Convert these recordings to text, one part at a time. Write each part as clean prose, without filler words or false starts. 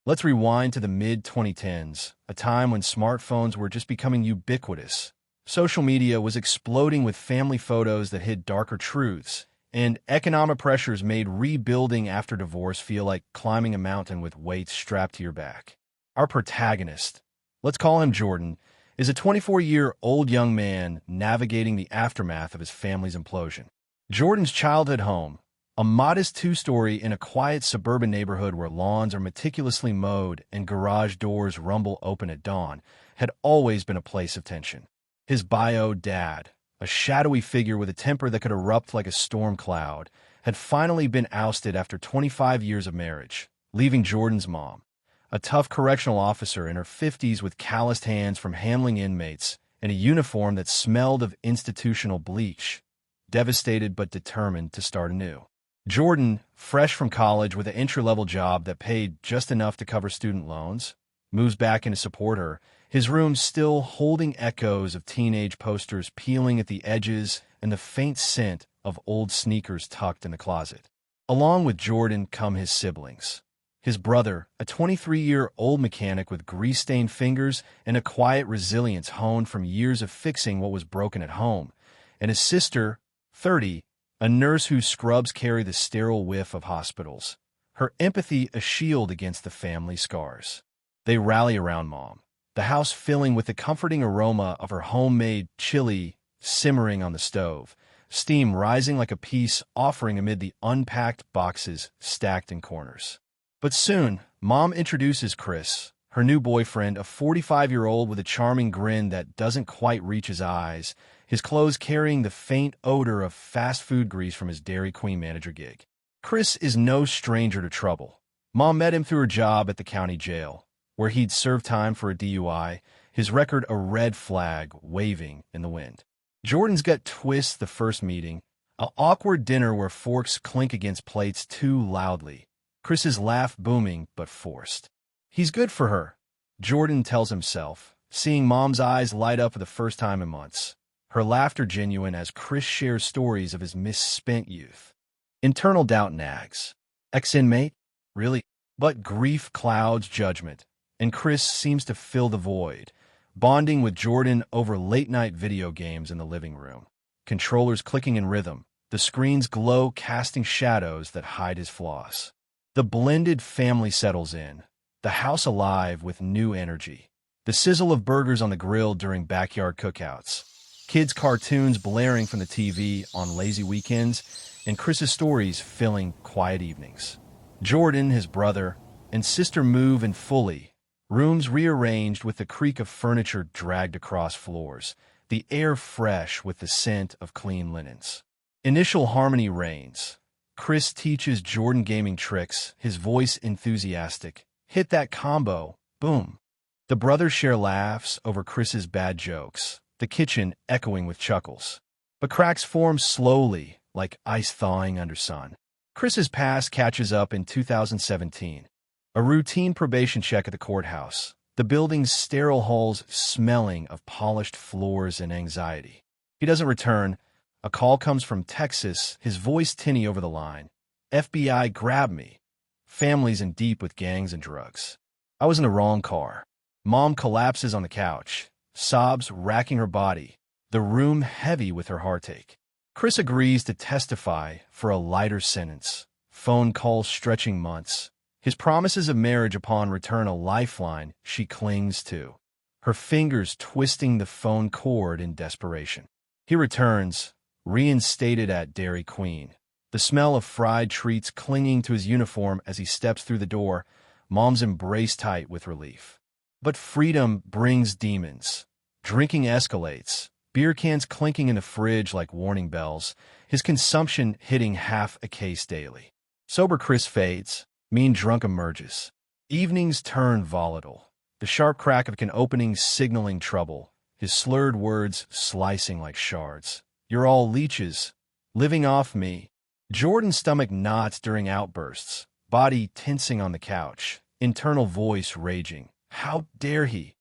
Let's rewind to the mid-2010s, a time when smartphones were just becoming ubiquitous. Social media was exploding with family photos that hid darker truths, and economic pressures made rebuilding after divorce feel like climbing a mountain with weights strapped to your back. Our protagonist, let's call him Jordan, is a 24-year-old young man navigating the aftermath of his family's implosion. Jordan's childhood home, a modest two-story in a quiet suburban neighborhood where lawns are meticulously mowed and garage doors rumble open at dawn, had always been a place of tension. His bio dad, a shadowy figure with a temper that could erupt like a storm cloud, had finally been ousted after 25 years of marriage, leaving Jordan's mom, a tough correctional officer in her 50s with calloused hands from handling inmates and a uniform that smelled of institutional bleach, devastated but determined to start anew. Jordan, fresh from college with an entry-level job that paid just enough to cover student loans, moves back in to support her, his room still holding echoes of teenage posters peeling at the edges and the faint scent of old sneakers tucked in the closet. Along with Jordan come his siblings. His brother, a 23-year-old mechanic with grease-stained fingers and a quiet resilience honed from years of fixing what was broken at home, and his sister, 30, a nurse whose scrubs carry the sterile whiff of hospitals, her empathy a shield against the family scars. They rally around Mom, the house filling with the comforting aroma of her homemade chili simmering on the stove, steam rising like a peace offering amid the unpacked boxes stacked in corners. But soon, Mom introduces Chris, her new boyfriend, a 45-year-old with a charming grin that doesn't quite reach his eyes, his clothes carrying the faint odor of fast food grease from his Dairy Queen manager gig. Chris is no stranger to trouble. Mom met him through her job at the county jail, where he'd served time for a DUI, his record a red flag waving in the wind. Jordan's gut twists the first meeting, an awkward dinner where forks clink against plates too loudly, Chris's laugh booming but forced. He's good for her, Jordan tells himself, seeing Mom's eyes light up for the first time in months, her laughter genuine as Chris shares stories of his misspent youth. Internal doubt nags. Ex-inmate? Really? But grief clouds judgment, and Chris seems to fill the void, bonding with Jordan over late-night video games in the living room. Controllers clicking in rhythm, the screen's glow casting shadows that hide his flaws. The blended family settles in, the house alive with new energy. The sizzle of burgers on the grill during backyard cookouts, kids' cartoons blaring from the TV on lazy weekends, and Chris's stories filling quiet evenings. Jordan, his brother, and sister move in fully, rooms rearranged with the creak of furniture dragged across floors, the air fresh with the scent of clean linens. Initial harmony reigns. Chris teaches Jordan gaming tricks, his voice enthusiastic. Hit that combo, boom. The brothers share laughs over Chris's bad jokes, the kitchen echoing with chuckles. But cracks form slowly, like ice thawing under sun. Chris's past catches up in 2017. A routine probation check at the courthouse, the building's sterile halls smelling of polished floors and anxiety. He doesn't return. A call comes from Texas, his voice tinny over the line. FBI, grab me. Families in deep with gangs and drugs. I was in the wrong car. Mom collapses on the couch, sobs racking her body, the room heavy with her heartache. Chris agrees to testify for a lighter sentence, phone calls stretching months. His promises of marriage upon return a lifeline she clings to, her fingers twisting the phone cord in desperation. He returns, reinstated at Dairy Queen, the smell of fried treats clinging to his uniform as he steps through the door, Mom's embrace tight with relief. But freedom brings demons. Drinking escalates, beer cans clinking in the fridge like warning bells, his consumption hitting half a case daily. Sober Chris fades, mean drunk emerges. Evenings turn volatile, the sharp crack of an opening signaling trouble, his slurred words slicing like shards. You're all leeches, living off me. Jordan's stomach knots during outbursts, body tensing on the couch, internal voice raging. How dare he?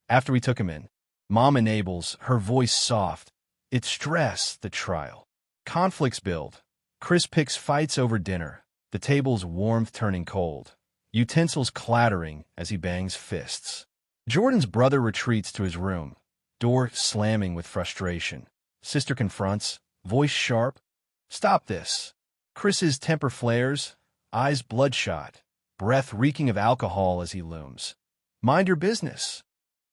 After we took him in, Mom enables, her voice soft. It's stress, the trial. Conflicts build. Chris picks fights over dinner, the table's warmth turning cold. utensils clattering as he bangs fists. Jordan's brother retreats to his room, door slamming with frustration. Sister confronts, voice sharp. Stop this. Chris's temper flares, eyes bloodshot, breath reeking of alcohol as he looms. Mind your business.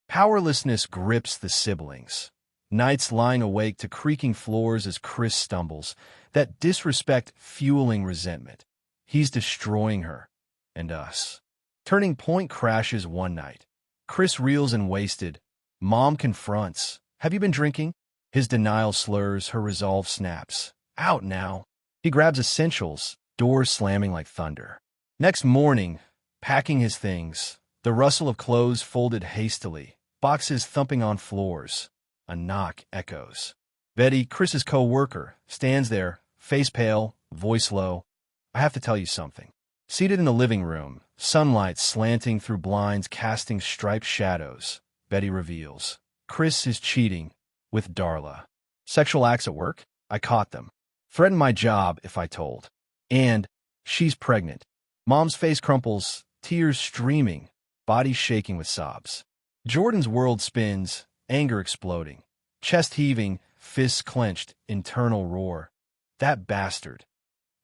Powerlessness grips the siblings. Nights lying awake to creaking floors as Chris stumbles, that disrespect fueling resentment. He's destroying her. And us. Turning point crashes one night. Chris reels and wasted. Mom confronts. Have you been drinking? His denial slurs, her resolve snaps. Out now. He grabs essentials, doors slamming like thunder. Next morning, packing his things, the rustle of clothes folded hastily, boxes thumping on floors. A knock echoes. Betty, Chris's co-worker, stands there, face pale, voice low. I have to tell you something. Seated in the living room, sunlight slanting through blinds casting striped shadows, Betty reveals. Chris is cheating with Darla. Sexual acts at work? I caught them. Threatened my job if I told. And she's pregnant. Mom's face crumples, tears streaming, body shaking with sobs. Jordan's world spins, anger exploding. Chest heaving, fists clenched, internal roar. That bastard.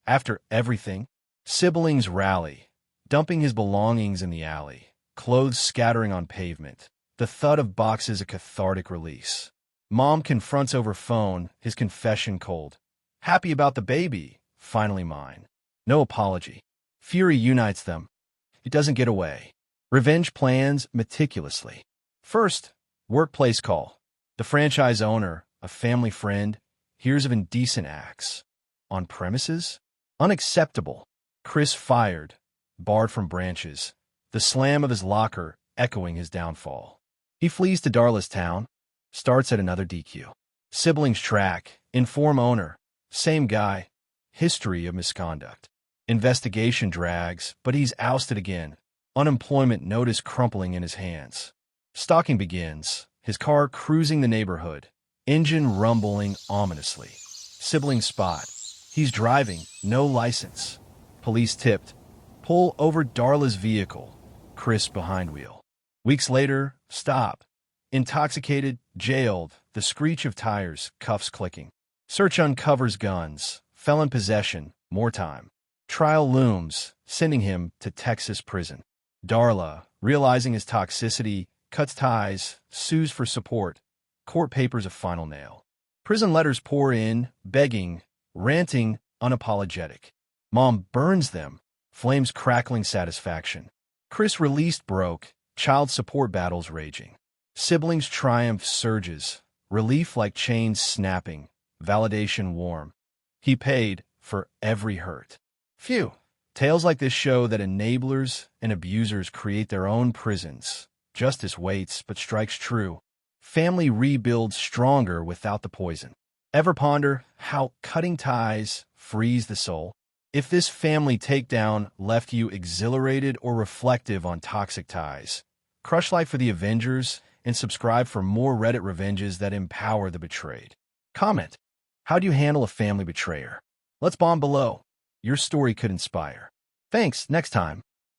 After everything? Siblings rally, dumping his belongings in the alley, clothes scattering on pavement. The thud of boxes a cathartic release. Mom confronts over phone, his confession cold. Happy about the baby, finally mine. No apology. Fury unites them. It doesn't get away. Revenge plans meticulously. First, workplace call. The franchise owner, a family friend, hears of indecent acts. On premises? Unacceptable. Chris fired, barred from branches, the slam of his locker echoing his downfall. He flees to Darla's town, starts at another DQ. Siblings track, inform owner, same guy, history of misconduct. Investigation drags, but he's ousted again, unemployment notice crumpling in his hands. Stalking begins, his car cruising the neighborhood, engine rumbling ominously. Siblings spot. He's driving, no license. Police tipped. Pull over Darla's vehicle. Chris behind wheel. Weeks later, stop. Intoxicated, jailed, the screech of tires, cuffs clicking. Search uncovers guns. Felon possession, more time. Trial looms, sending him to Texas prison. Darla, realizing his toxicity, cuts ties, sues for support. Court papers a final nail. Prison letters pour in, begging, ranting, unapologetic. Mom burns them, flames crackling satisfaction. Chris released broke, child support battles raging. Siblings triumph surges, relief like chains snapping, validation warm. He paid for every hurt. Phew. Tales like this show that enablers and abusers create their own prisons. Justice waits but strikes true. Family rebuilds stronger without the poison. Ever ponder how cutting ties frees the soul? If this family takedown left you exhilarated or reflective on toxic ties, crush like for the Avengers and subscribe for more Reddit revenges that empower the betrayed. Comment. How do you handle a family betrayer? Let's bomb below. Your story could inspire. Thanks. Next time.